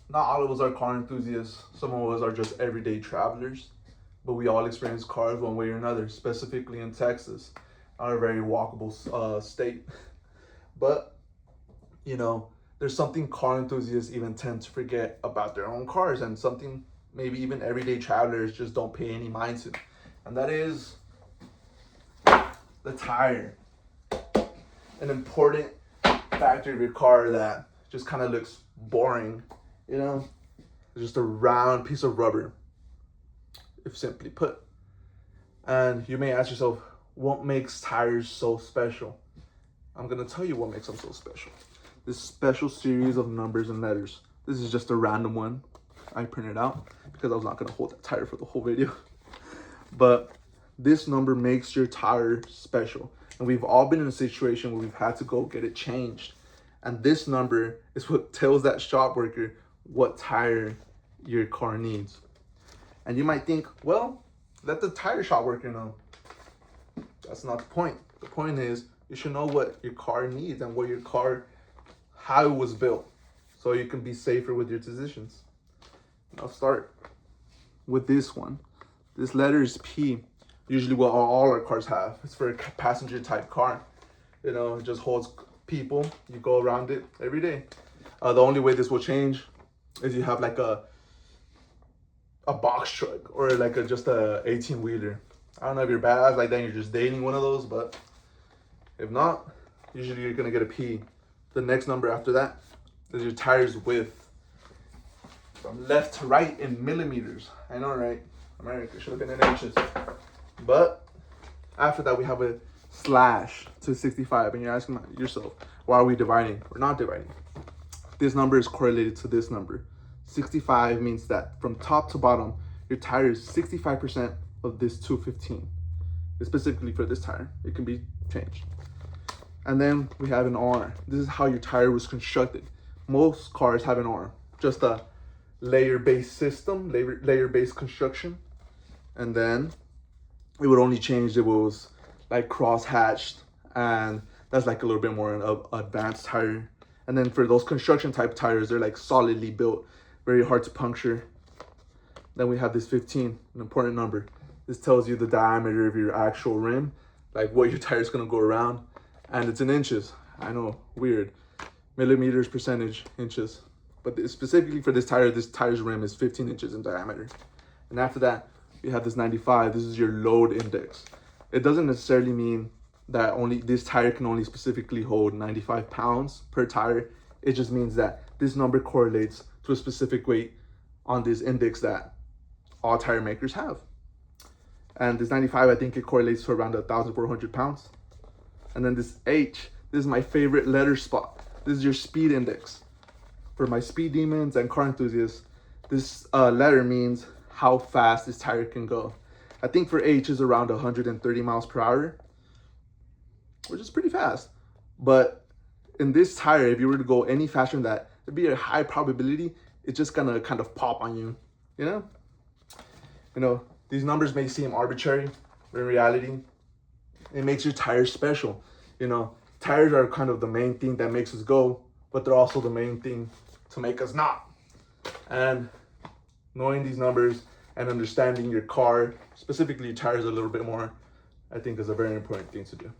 not all of us are car enthusiasts. Some of us are just everyday travelers, but we all experience cars one way or another, specifically in Texas, our very walkable state. But, you know, there's something car enthusiasts even tend to forget about their own cars, and something maybe even everyday travelers just don't pay any mind to. And that is the tire. An important factor of your car that just kind of looks boring, you know? It's just a round piece of rubber, if simply put. And you may ask yourself, what makes tires so special? I'm gonna tell you what makes them so special. This special series of numbers and letters. This is just a random one I printed out because I was not gonna hold that tire for the whole video. But this number makes your tire special. And we've all been in a situation where we've had to go get it changed. And this number is what tells that shop worker what tire your car needs. And you might think, well, let the tire shop worker know. That's not the point. The point is you should know what your car needs and what your car, how it was built, so you can be safer with your decisions. And I'll start with this one. This letter is P. Usually what all our cars have. It's for a passenger type car. You know, it just holds people. You go around it every day. The only way this will change is you have like a box truck or like just a 18-wheeler. I don't know if you're badass like that and you're just dating one of those, but if not, usually you're gonna get a P. The next number after that is your tire's width. From left to right in millimeters. I know, right? America should have been in inches. But after that, we have a slash to 65. And you're asking yourself, why are we dividing? We're not dividing. This number is correlated to this number. 65 means that from top to bottom, your tire is 65% of this 215. Specifically for this tire, it can be changed. And then we have an R. This is how your tire was constructed. Most cars have an R, just a layer-based system, layer-based construction. And then it would only change if it was like cross-hatched, and that's like a little bit more an advanced tire. And then for those construction type tires, they're like solidly built, very hard to puncture. Then we have this 15, an important number. This tells you the diameter of your actual rim, like what your tire is gonna go around, and it's in inches. I know, weird. Millimeters, percentage, inches. But specifically for this tire's rim is 15 inches in diameter. And after that, we have this 95. This is your load index. It doesn't necessarily mean that only this tire can only specifically hold 95 pounds per tire. It just means that this number correlates to a specific weight on this index that all tire makers have. And this 95, I think it correlates to around 1,400 pounds. And then this H, this is my favorite letter spot. This is your speed index. For my speed demons and car enthusiasts, this letter means how fast this tire can go. I think for H is around 130 miles per hour, which is pretty fast. But in this tire, if you were to go any faster than that, there'd be a high probability it's just gonna kind of pop on you, you know? You know, these numbers may seem arbitrary, but in reality, it makes your tires special. You know, tires are kind of the main thing that makes us go, but they're also the main thing to make us not. And knowing these numbers and understanding your car, specifically your tires a little bit more, I think is a very important thing to do.